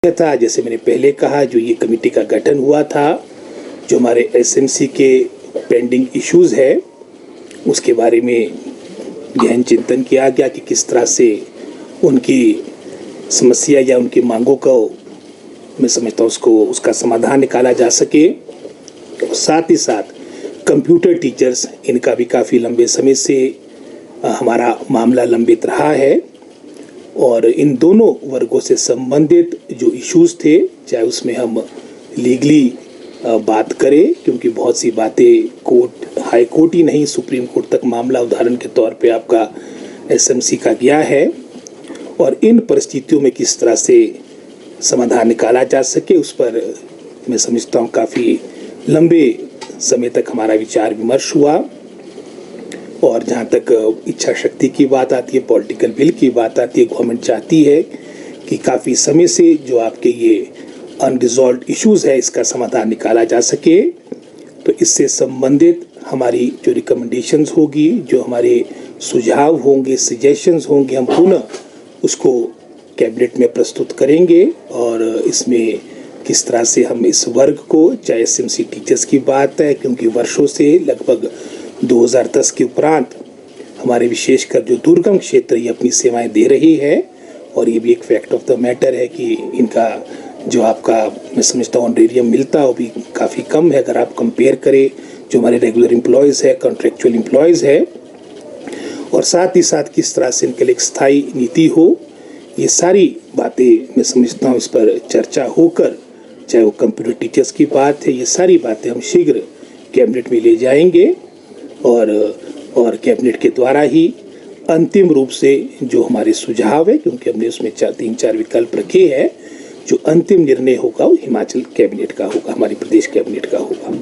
था। जैसे मैंने पहले कहा, जो ये कमेटी का गठन हुआ था, जो हमारे एसएमसी के पेंडिंग इश्यूज़ है उसके बारे में गहन चिंतन किया गया कि किस तरह से उनकी समस्या या उनकी मांगों को मैं समझता हूँ उसका समाधान निकाला जा सके। और साथ ही साथ कंप्यूटर टीचर्स, इनका भी काफ़ी लंबे समय से हमारा मामला लंबित रहा है और इन दोनों वर्गों से संबंधित जो इश्यूज़ थे, चाहे उसमें हम लीगली बात करें, क्योंकि बहुत सी बातें कोर्ट, हाई कोर्ट ही नहीं सुप्रीम कोर्ट तक मामला उदाहरण के तौर पे आपका एसएमसी का गया है, और इन परिस्थितियों में किस तरह से समाधान निकाला जा सके उस पर मैं समझता हूँ काफ़ी लंबे समय तक हमारा विचार विमर्श हुआ। और जहाँ तक इच्छा शक्ति की बात आती है, पॉलिटिकल विल की बात आती है, गवर्नमेंट चाहती है कि काफ़ी समय से जो आपके ये अनरिजॉल्व्ड इश्यूज़ है इसका समाधान निकाला जा सके। तो इससे संबंधित हमारी जो रिकमेंडेशंस होगी, जो हमारे सुझाव होंगे, सजेशंस होंगे, हम पुनः उसको कैबिनेट में प्रस्तुत करेंगे। और इसमें किस तरह से हम इस वर्ग को, चाहे एसएमसी टीचर्स की बात है, क्योंकि वर्षों से लगभग 2010 के उपरांत हमारे विशेषकर जो दुर्गम क्षेत्र ये अपनी सेवाएं दे रही है, और ये भी एक फैक्ट ऑफ द मैटर है कि इनका जो आपका मैं समझता हूँ ऑनरेरियम मिलता वो भी काफ़ी कम है अगर आप कंपेयर करें जो हमारे रेगुलर एम्प्लॉयज़ है, कॉन्ट्रेक्चुअल एम्प्लॉयज़ है। और साथ ही साथ किस तरह से इनके लिए एक स्थायी नीति हो, ये सारी बातें मैं समझता हूँ इस पर चर्चा होकर, चाहे वो कंप्यूटर टीचर्स की बात है, ये सारी बातें हम शीघ्र कैबिनेट में ले जाएंगे और कैबिनेट के द्वारा ही अंतिम रूप से जो हमारे सुझाव है, क्योंकि हमने उसमें 3-4 विकल्प रखे हैं, जो अंतिम निर्णय होगा वो हिमाचल कैबिनेट का होगा, हमारी प्रदेश कैबिनेट का होगा।